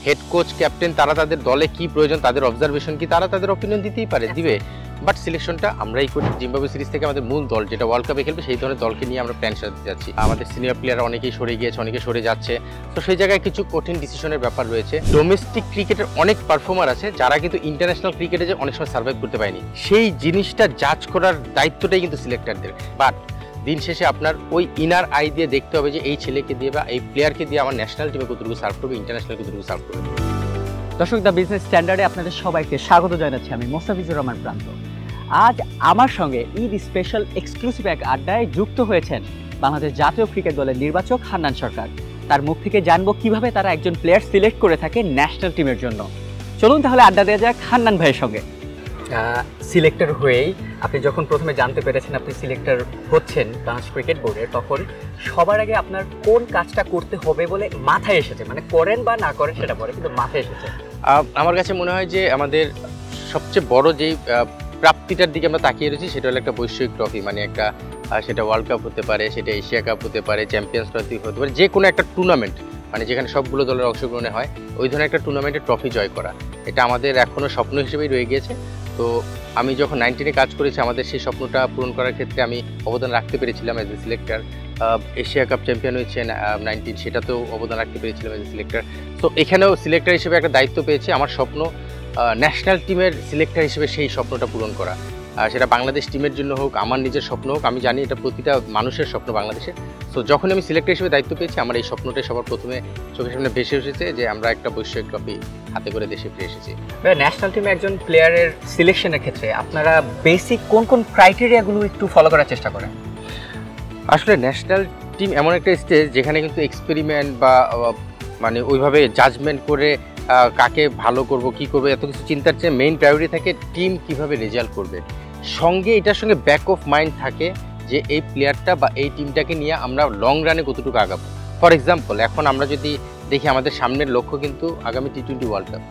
Head coach captain তারা তাদের দলে কি প্রয়োজন, তাদের অবজারভেশন কি, তারা তাদের অপিনিয়ন দিতেই পারে, দিবে। বাট সিলেকশনটা আমরাই করি। জিম্বাবুয়ে সিরিজ থেকে আমাদের মূল দল যেটা ওয়ার্ল্ড কাপে খেলবে সেই ধরনের দলকে নিয়ে আমরা প্ল্যান সাজাতে যাচ্ছি। আমাদের সিনিয়র প্লেয়ার অনেকেই সরে গিয়েছে, অনেকে সরে যাচ্ছে, তো সেই জায়গায় কিছু কঠিন ডিসিশনের ব্যাপার রয়েছে। ডোমেস্টিক ক্রিকেটের অনেক পারফর্মার আছে যারা কিন্তু ইন্টারন্যাশনাল ক্রিকেটে যে অনেক সময় সার্ভাইভ করতে পারেনি, সেই জিনিসটা জাজ করার দায়িত্বটাই কিন্তু সিলেক্টরদের। বাট দিন শেষে আপনার ওই ইনার আই দিয়ে দেখতে হবে যে এই ছেলেকে দিয়ে বা এই প্লেয়ারকে দিয়ে আমার ন্যাশনাল টিমে কতটুকু সার্ভ করবে, ইন্টারন্যাশনাল কতটুকু সার্ভ করবে। দর্শক, দ্য বিজনেস স্ট্যান্ডার্ডে আপনাদের সবাইকে স্বাগত জানাচ্ছি। আমি মোস্তাফিজুর রহমান প্রান্ত। আজ আমার সঙ্গে ঈদ স্পেশাল এক্সক্লুসিভ এক আড্ডায় যুক্ত হয়েছেন বাংলাদেশ জাতীয় ক্রিকেট দলের নির্বাচক হান্নান সরকার। তার মুখ থেকে জানবো কিভাবে তারা একজন প্লেয়ার সিলেক্ট করে থাকে ন্যাশনাল টিমের জন্য। চলুন তাহলে আড্ডা দেওয়া যাক হান্নান ভাইয়ের সঙ্গে। সিলেক্টর হয়েই আপনি যখন প্রথমে জানতে পেরেছেন আপনি সিলেক্টর হচ্ছেন বাংলাদেশ ক্রিকেট বোর্ডের, তখন সবার আগে আপনার কোন কাজটা করতে হবে বলে মাথায় এসেছে? মানে করেন বা না করেন সেটা পরে, কিন্তু মাথায় এসেছে। আমার কাছে মনে হয় যে আমাদের সবচেয়ে বড় যেই প্রাপ্তিটার দিকে আমরা তাকিয়ে রয়েছি সেটা হলো একটা বৈশ্বিক ট্রফি। মানে একটা সেটা ওয়ার্ল্ড কাপ হতে পারে, সেটা এশিয়া কাপ হতে পারে, চ্যাম্পিয়ন্স ট্রফি হতে পারে, যে কোনো একটা টুর্নামেন্ট, মানে যেখানে সবগুলো দলের অংশগ্রহণে হয় ওই ধরনের একটা টুর্নামেন্টে ট্রফি জয় করা, এটা আমাদের এখনও স্বপ্ন হিসেবেই রয়ে গিয়েছে। তো আমি যখন 19-এ কাজ করেছি আমাদের সেই স্বপ্নটা পূরণ করার ক্ষেত্রে আমি অবদান রাখতে পেরেছিলাম as a selector. Asia cup champion হয়েছে 19, সেটাতেও অবদান রাখতে পেরেছিলাম অ্যাজ এ সিলেক্টর। তো এখানেও সিলেক্টর হিসেবে একটা দায়িত্ব পেয়েছি। আমার স্বপ্ন ন্যাশনাল টিমের সিলেক্টর হিসেবে সেই স্বপ্নটা পূরণ করা, সেটা বাংলাদেশ টিমের জন্য হোক, আমার নিজের স্বপ্ন হোক। আমি জানি এটা প্রতিটা মানুষের স্বপ্ন বাংলাদেশের। সো যখন আমি সিলেক্টর হিসেবে দায়িত্ব পেয়েছি আমার এই স্বপ্নটাই সবার প্রথমে চোখের সামনে ভেসে এসেছে যে আমরা একটা বৈশ্বিক ট্রফি হাতে করে দেশে ফিরে এসেছি। ন্যাশনাল টিমে একজন প্লেয়ারের সিলেকশনের ক্ষেত্রে আপনারা বেসিক কোন কোন ক্রাইটেরিয়াগুলো একটু ফলো করার চেষ্টা করেন? আসলে ন্যাশনাল টিম এমন একটা স্টেজ যেখানে কিন্তু এক্সপেরিমেন্ট বা মানে ওইভাবে জাজমেন্ট করে কাকে ভালো করব কি করবো এত কিছু চিন্তার চেয়ে মেইন প্রায়োরিটি থাকে টিম কিভাবে রেজাল্ট করবে। সঙ্গে এটার সঙ্গে ব্যাক অফ মাইন্ড থাকে যে এই প্লেয়ারটা বা এই টিমটাকে নিয়ে আমরা লং রানে কতটুকু আগাবো। ফর এক্সাম্পল, এখন আমরা যদি দেখি আমাদের সামনের লক্ষ্য কিন্তু আগামী টি20 ওয়ার্ল্ড কাপ,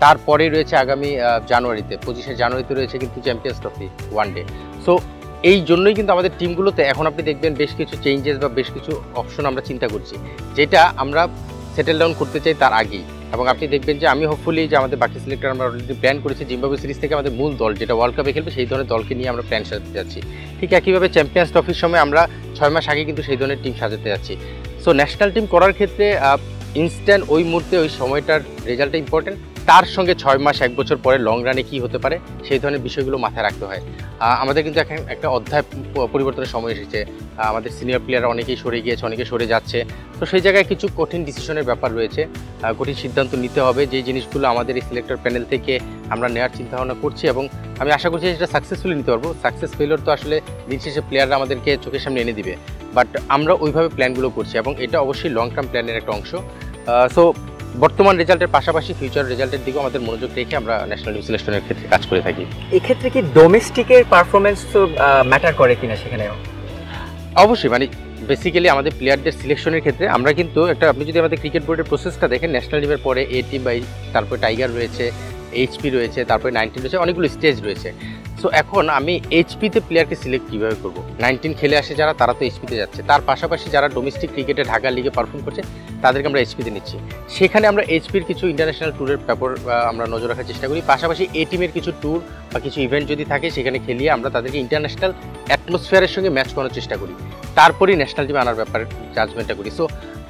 তারপরেই রয়েছে আগামী জানুয়ারিতে 25শে জানুয়ারিতে রয়েছে কিন্তু চ্যাম্পিয়ন্স ট্রফি ওয়ানডে। সো এই জন্যই কিন্তু আমাদের টিমগুলোতে এখন আপনি দেখবেন বেশ কিছু চেঞ্জেস বা বেশ কিছু অপশন আমরা চিন্তা করছি, যেটা আমরা সেটেল ডাউন করতে চাই তার আগেই। এবং আপনি দেখবেন যে আমি হোপফুলি যে আমাদের বাকি সিলেক্টর আমরা অলরেডি প্ল্যান করেছি জিম্বাবুয়ে সিরিজ থেকে আমাদের মূল দল যেটা ওয়ার্ল্ড কাপে খেলবে সেই ধরনের দলকে নিয়ে আমরা প্ল্যান সাজাতে যাচ্ছি। ঠিক একইভাবে চ্যাম্পিয়ন্স ট্রফির সময় আমরা 6 মাস আগে কিন্তু সেই ধরনের টিম সাজাতে যাচ্ছি। সো ন্যাশনাল টিম করার ক্ষেত্রে ইনস্ট্যান্ট ওই মুহূর্তে ওই সময়টার রেজাল্টটা ইম্পর্টেন্ট, তার সঙ্গে 6 মাস 1 বছর পরে লং রানে কী হতে পারে সেই ধরনের বিষয়গুলো মাথায় রাখতে হয়। আমাদের কিন্তু এখন একটা অধ্যায় পরিবর্তনের সময় এসেছে। আমাদের সিনিয়র প্লেয়ার অনেকেই সরে গিয়েছে, অনেকে সরে যাচ্ছে, তো সেই জায়গায় কিছু কঠিন ডিসিশনের ব্যাপার রয়েছে, কঠিন সিদ্ধান্ত নিতে হবে। যেই জিনিসগুলো আমাদের এই সিলেক্টর প্যানেল থেকে আমরা নেওয়ার চিন্তাভাবনা করছি এবং আমি আশা করছি সেটা সাকসেসফুলি নিতে পারবো। সাকসেস ফেলিওর তো আসলে দিন শেষে প্লেয়াররা আমাদেরকে চোখের সামনে এনে দিবে, বাট আমরা ওইভাবে প্ল্যানগুলো করছি এবং এটা অবশ্যই লং টার্ম প্ল্যানের একটা অংশ। সো বর্তমান রেজাল্টের পাশাপাশি ফিউচার রেজাল্টের দিকেও আমাদের মনোযোগ রেখে আমরা ন্যাশনাল টিম সিলেকশনের ক্ষেত্রে কাজ করে থাকি। এক্ষেত্রে কি ডোমেস্টিকের পারফরমেন্স তো ম্যাটার করে কিনা সেখানেও? অবশ্যই, মানে বেসিক্যালি আমাদের প্লেয়ারদের সিলেকশনের ক্ষেত্রে আমরা কিন্তু একটা, আপনি যদি আমাদের ক্রিকেট বোর্ডের প্রসেসটা দেখেন, ন্যাশনাল টিমের পরে এ টিম বা তারপরে টাইগার রয়েছে, এইচপি রয়েছে, তারপরে 19 রয়েছে, অনেকগুলো স্টেজ রয়েছে। সো এখন আমি এইচপিতে প্লেয়ারকে সিলেক্ট কীভাবে করবো? 19 খেলে আসে যারা, তারা তো এইচপিতে যাচ্ছে, তার পাশাপাশি যারা ডোমেস্টিক ক্রিকেটে ঢাকা লিগে পারফর্ম করছে তাদেরকে আমরা এইচপিতে নিচ্ছি। সেখানে আমরা এইচপির কিছু ইন্টারন্যাশনাল ট্যুরের ব্যাপার আমরা নজর রাখার চেষ্টা করি, পাশাপাশি এ টিমের কিছু ট্যুর বা কিছু ইভেন্ট যদি থাকে সেখানে খেলিয়ে আমরা তাদেরকে ইন্টারন্যাশনাল অ্যাটমসফিয়ারের সঙ্গে ম্যাচ করানোর চেষ্টা করি, তারপরেই ন্যাশনাল টিমে আনার ব্যাপারে জাজমেন্টটা করি। সো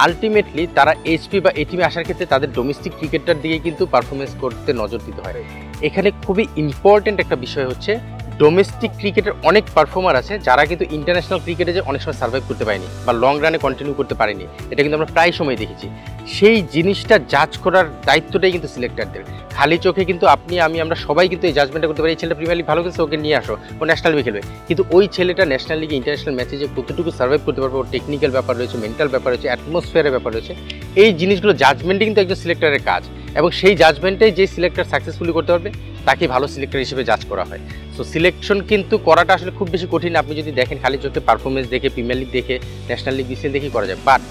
আলটিমেটলি তারা এইচপি বা এ টিমে আসার ক্ষেত্রে তাদের ডোমেস্টিক ক্রিকেটটার দিকে কিন্তু পারফরমেন্স করতে নজর দিতে হয়। এখানে খুবই ইম্পর্টেন্ট একটা বিষয় হচ্ছে ডোমেস্টিক ক্রিকেটের অনেক পারফর্মার আছে যারা কিন্তু ইন্টারন্যাশনাল ক্রিকেটে যে অনেক সময় সার্ভাইভ করতে পারেনি বা লং রানে কন্টিনিউ করতে পারেনি, এটা কিন্তু আমরা প্রায় সময় দেখেছি। সেই জিনিসটা জাজ করার দায়িত্বটাই কিন্তু সিলেক্টরদের। খালি চোখে কিন্তু আপনি আমরা সবাই কিন্তু এই জাজমেন্টটা করতে পারি এই ছেলেটা প্রিমিয়ার লিগ ভালো খেলছে ওকে নিয়ে আসো, ও ন্যাশনাল লিগে খেলবে, কিন্তু ওই ছেলেটা ন্যাশনাল লিগে ইন্টারন্যাশনাল ম্যাচে যে কতটুকু সার্ভাইভ করতে পারবে, ওর টেকনিক্যাল ব্যাপার রয়েছে, মেন্টাল ব্যাপার রয়েছে, অ্যাটমসফিয়ারের ব্যাপার রয়েছে, এই জিনিসগুলো জাজমেন্টই কিন্তু একজন সিলেক্টরের কাজ এবং সেই জাজমেন্টেই যে সিলেক্টর সাকসেসফুলি করতে পারবে তাকে ভালো সিলেক্টর হিসেবে জাজ করা হয়। সো সিলেকশন কিন্তু করাটা আসলে খুব বেশি কঠিন। আপনি যদি দেখেন খালি চোখে পারফরমেন্স দেখে, প্রিমিয়ার লিগ দেখে, ন্যাশনাল লিগ বিসিএল দেখেই করা যায়, বাট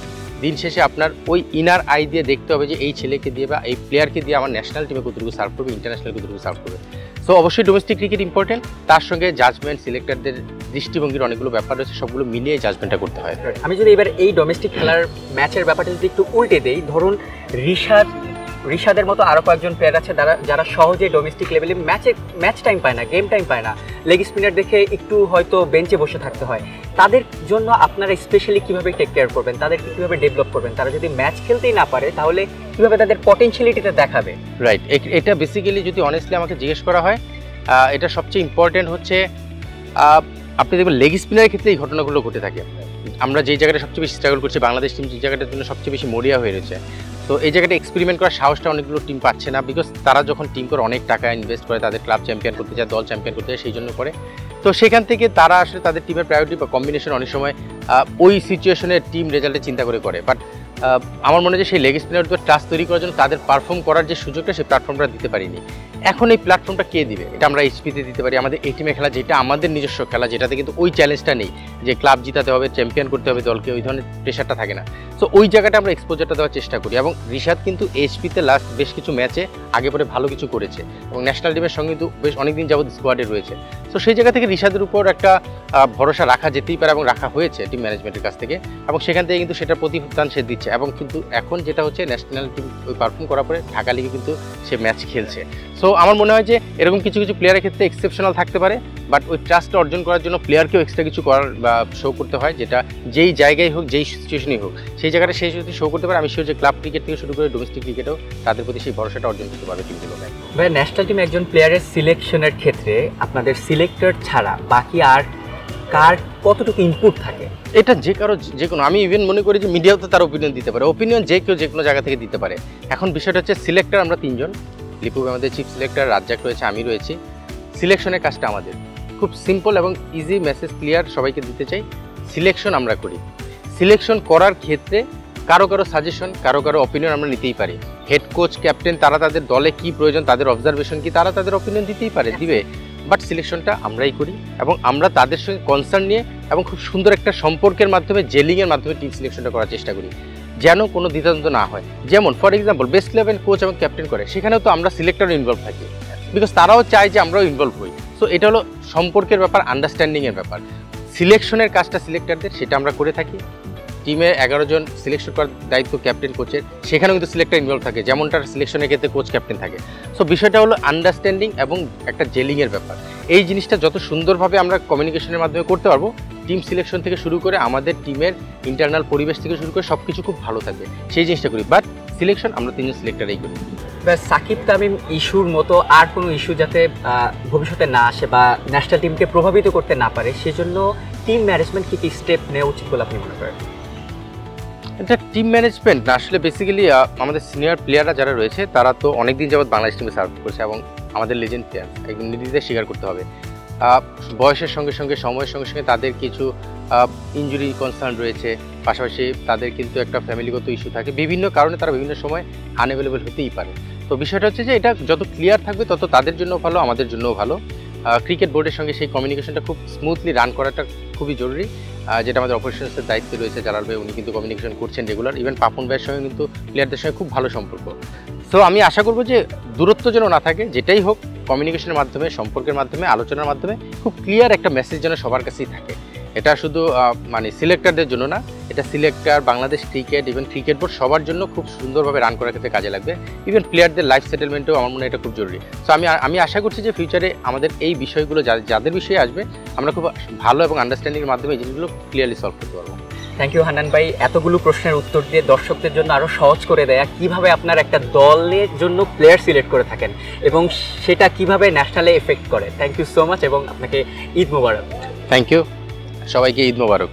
দিন শেষে আপনার ওই ইনার আই দিয়ে দেখতে হবে যে এই ছেলেকে দিয়ে বা এই প্লেয়ারকে দিয়ে আমার ন্যাশনাল টিমে কতটুকু সার্ভ করবে, ইন্টারন্যাশনাল কতটুকু সার্ভ করবে। সো অবশ্যই ডোমেস্টিক ক্রিকেট ইম্পর্টেন্ট, তার সঙ্গে জাজমেন্ট, সিলেক্টরদের দৃষ্টিভঙ্গির অনেকগুলো ব্যাপার রয়েছে, সবগুলো মিলিয়ে জাজমেন্টটা করতে হয়। আমি যদি এবার এই ডোমেস্টিক খেলার ম্যাচের ব্যাপারটা যদি একটু উল্টে দেই, ধরুন রিশাদ রিশাদের মতো আরও কয়েকজন প্লেয়ার আছে যারা সহজে ডোমেস্টিক লেভেলে ম্যাচ টাইম পায় না, গেম টাইম পায় না, লেগ স্পিনার দেখে একটু হয়তো বেঞ্চে বসে থাকতে হয়। তাদের জন্য আপনারা স্পেশালি কীভাবে টেক কেয়ার করবেন, তাদেরকে কীভাবে ডেভেলপ করবেন? তারা যদি ম্যাচ খেলতেই না পারে তাহলে কীভাবে তাদের পটেনশিয়ালিটিটা দেখাবে? রাইট, এটা বেসিক্যালি যদি অনেস্টলি আমাকে জিজ্ঞেস করা হয়, এটা সবচেয়ে ইম্পর্টেন্ট হচ্ছে আপনি দেখবেন লেগ স্পিনারের ক্ষেত্রে এই ঘটনাগুলো ঘটে থাকে। আমরা যেই জায়গাটা সবচেয়ে বেশি স্ট্রাগল করছি, বাংলাদেশ টিম যে জায়গাটার জন্য সবচেয়ে বেশি মরিয়া হয়ে রয়েছে, তো এই জায়গাটা এক্সপেরিমেন্ট করার সাহসটা অনেকগুলো টিম পাচ্ছে না, বিকজ তারা যখন টিম করে অনেক টাকা ইনভেস্ট করে, তাদের ক্লাব চ্যাম্পিয়ন করতে চায়, দল চ্যাম্পিয়ন করতে চায়, সেই জন্য করে। তো সেখান থেকে তারা আসলে তাদের টিমের প্রায়োরিটি বা কম্বিনেশন অনেক সময় ওই সিচুয়েশনের টিম রেজাল্টে চিন্তা করে। বাট আমার মনে হয় যে সেই লেগ স্পিনার ট্রাস্ট তৈরি করার জন্য তাদের পারফর্ম করার যে সুযোগটা, সেই প্ল্যাটফর্মটা দিতে পারিনি। এখন এই প্ল্যাটফর্মটা কে দিবে? এটা আমরা এইচপিতে দিতে পারি, আমাদের এই টিমে খেলা, যেটা আমাদের নিজস্ব খেলা, যেটাতে কিন্তু ওই চ্যালেঞ্জটা নেই যে ক্লাব জিতাতে হবে, চ্যাম্পিয়ন করতে হবে দলকে, ওই ধরনের প্রেশারটা থাকে না। সো ওই জায়গাটা আমরা এক্সপোজারটা দেওয়ার চেষ্টা করি। এবং রিশাদ কিন্তু এইচপিতে লাস্ট বেশ কিছু ম্যাচে আগে পরে ভালো কিছু করেছে এবং ন্যাশনাল টিমের সঙ্গে কিন্তু বেশ অনেকদিন যাবত স্কোয়াডে রয়েছে। সো সেই জায়গা থেকে রিশাদের উপর একটা ভরসা রাখা যেতেই পারে এবং রাখা হয়েছে টিম ম্যানেজমেন্টের কাছ থেকে, এবং সেখান থেকে কিন্তু সেটার প্রতিদান সে দিচ্ছে। এবং কিন্তু এখন যেটা হচ্ছে, ন্যাশনাল টিম ওই পারফর্ম করার পরে ঢাকা লিগে কিন্তু সে ম্যাচ খেলছে। সো আমার মনে হয় যে এরকম কিছু কিছু প্লেয়ারের ক্ষেত্রে এক্সেপশনাল থাকতে পারে, বাট ওই ট্রাস্টটা অর্জন করার জন্য প্লেয়ারকেও এক্সট্রা কিছু করার বা শো করতে হয়, যেটা যেই জায়গায় হোক, যেই সিচুয়েশনই হোক, সেই জায়গাটা সেই যদি শো করতে পারে, আমি শিওর যে ক্লাব ক্রিকেট থেকে শুরু করে ডোমেস্টিক ক্রিকেটেও তাদের প্রতি সেই ভরসাটা অর্জন করতে পারবে টিমগুলো। ভাই, ন্যাশনাল টিমে একজন প্লেয়ারের সিলেকশনের ক্ষেত্রে আপনাদের সিলেক্টর ছাড়া বাকি আর কার কতটুকু ইনপুট থাকে? এটা যে কোনো, আমি ইভেন মনে করি যে মিডিয়াও তো তার ওপিনিয়ন দিতে পারে, ওপিনিয়ন যে কেউ যে কোনো জায়গা থেকে দিতে পারে। এখন বিষয়টা হচ্ছে সিলেক্টর আমরা তিনজন, লিপু আমাদের চিফ সিলেক্টর, রাজ্জাক রয়েছে, আমি রয়েছি। সিলেকশনের কাজটা আমাদের খুব সিম্পল এবং ইজি, মেসেজ ক্লিয়ার সবাইকে দিতে চাই। সিলেকশন আমরা করি, সিলেকশন করার ক্ষেত্রে কারো সাজেশন, কারো অপিনিয়ন আমরা নিতেই পারি। হেড কোচ, ক্যাপ্টেন, তারা তাদের দলে কি প্রয়োজন, তাদের অবজারভেশন কি, তারা তাদের অপিনিয়ন দিতেই পারে, দিবে। বাট সিলেকশনটা আমরাই করি এবং আমরা তাদের সঙ্গে কনসার্ন নিয়ে এবং খুব সুন্দর একটা সম্পর্কের মাধ্যমে, জেলিংয়ের মাধ্যমে টিম সিলেকশনটা করার চেষ্টা করি, যেন কোনো দ্বিধাদ্বন্দ্ব না হয়। যেমন ফর এক্সাম্পল বেস্ট 11 কোচ এবং ক্যাপ্টেন করে, সেখানেও তো আমরা সিলেক্টরও ইনভলভ থাকি, বিকজ তারাও চায় যে আমরাও ইনভলভ হই। সো এটা হলো সম্পর্কের ব্যাপার, আন্ডারস্ট্যান্ডিংয়ের ব্যাপার। সিলেকশনের কাজটা সিলেক্টরদের, সেটা আমরা করে থাকি। টিমে 11 জন সিলেকশন করার দায়িত্ব ক্যাপ্টেন কোচের, সেখানেও কিন্তু সিলেক্টর ইনভলভ থাকে, যেমনটার সিলেকশনের ক্ষেত্রে কোচ ক্যাপ্টেন থাকে। সো বিষয়টা হলো আন্ডারস্ট্যান্ডিং এবং একটা জেলিংয়ের ব্যাপার। এই জিনিসটা যত সুন্দরভাবে আমরা কমিউনিকেশনের মাধ্যমে করতে পারবো, টিম সিলেকশন থেকে শুরু করে আমাদের টিমের ইন্টারনাল পরিবেশ থেকে শুরু করে সব কিছু খুব ভালো থাকবে, সেই জিনিসটা করি। বাট সিলেকশন আমরা তিনজন সিলেক্টরেই করি। সাকিব তামিম ইস্যুর মতো আর কোনো ইস্যু যাতে ভবিষ্যতে না আসে বা ন্যাশনাল টিমকে প্রভাবিত করতে না পারে, সেজন্য টিম ম্যানেজমেন্ট কী কী স্টেপ নেওয়া উচিত বলে আপনি মনে করেন? এটা টিম ম্যানেজমেন্ট না, আসলে বেসিক্যালি আমাদের সিনিয়র প্লেয়াররা যারা রয়েছে, তারা তো অনেকদিন যাবৎ বাংলাদেশ টিমে সার্ভ করছে এবং আমাদের লেজেন্ড প্লেয়ার, একদম নির্দ্বিধায় স্বীকার করতে হবে। বয়সের সঙ্গে সঙ্গে, সময়ের সঙ্গে সঙ্গে তাদের কিছু ইনজুরি কনসার্ন রয়েছে, পাশাপাশি তাদের কিন্তু একটা ফ্যামিলিগত ইস্যু থাকে, বিভিন্ন কারণে তারা বিভিন্ন সময় আনঅ্যাভেলেবল হতেই পারে। তো বিষয়টা হচ্ছে যে এটা যত ক্লিয়ার থাকবে তত তাদের জন্য ভালো, আমাদের জন্যও ভালো। ক্রিকেট বোর্ডের সঙ্গে সেই কমিউনিকেশনটা খুব স্মুথলি রান করাটা খুবই জরুরি, যেটা আমাদের অপারেশনসের দায়িত্বে রয়েছে জালাল ভাই, উনি কিন্তু কমিউনিকেশন করছেন রেগুলার। ইভেন পাপন ভাইয়ের সঙ্গে কিন্তু প্লেয়ারদের সঙ্গে খুব ভালো সম্পর্ক। সো আমি আশা করবো যে দূরত্ব যেন না থাকে, যেটাই হোক কমিউনিকেশনের মাধ্যমে, সম্পর্কের মাধ্যমে, আলোচনার মাধ্যমে খুব ক্লিয়ার একটা মেসেজ যেন সবার কাছেই থাকে। এটা শুধু মানে সিলেক্টরদের জন্য না, এটা selector, Bangladesh cricket, even cricket board সবার জন্য খুব সুন্দরভাবে রান করার ক্ষেত্রে কাজে লাগবে। ইভেন প্লেয়ারদের লাইফ সেটেলমেন্টেও আমার মনে হয় এটা খুব জরুরি। সো আমি আশা করছি যে ফিউচারে আমাদের এই বিষয়গুলো যাদের বিষয়ে আসবে, আমরা খুব ভালো এবং আন্ডারস্ট্যান্ডিংয়ের মাধ্যমে এই জিনিসগুলো ক্লিয়ারলি সলভ করতে পারবো। থ্যাংক ইউ হান্নান ভাই, এতগুলো প্রশ্নের উত্তর দিয়ে দর্শকদের জন্য আরও সহজ করে দেয়া কিভাবে আপনার একটা দলের জন্য প্লেয়ার সিলেক্ট করে থাকেন এবং সেটা কিভাবে ন্যাশনালে এফেক্ট করে। থ্যাংক ইউ সো মাচ এবং আপনাকে ঈদ মোবারক। থ্যাংক ইউ, সবাইকে ঈদ মোবারক।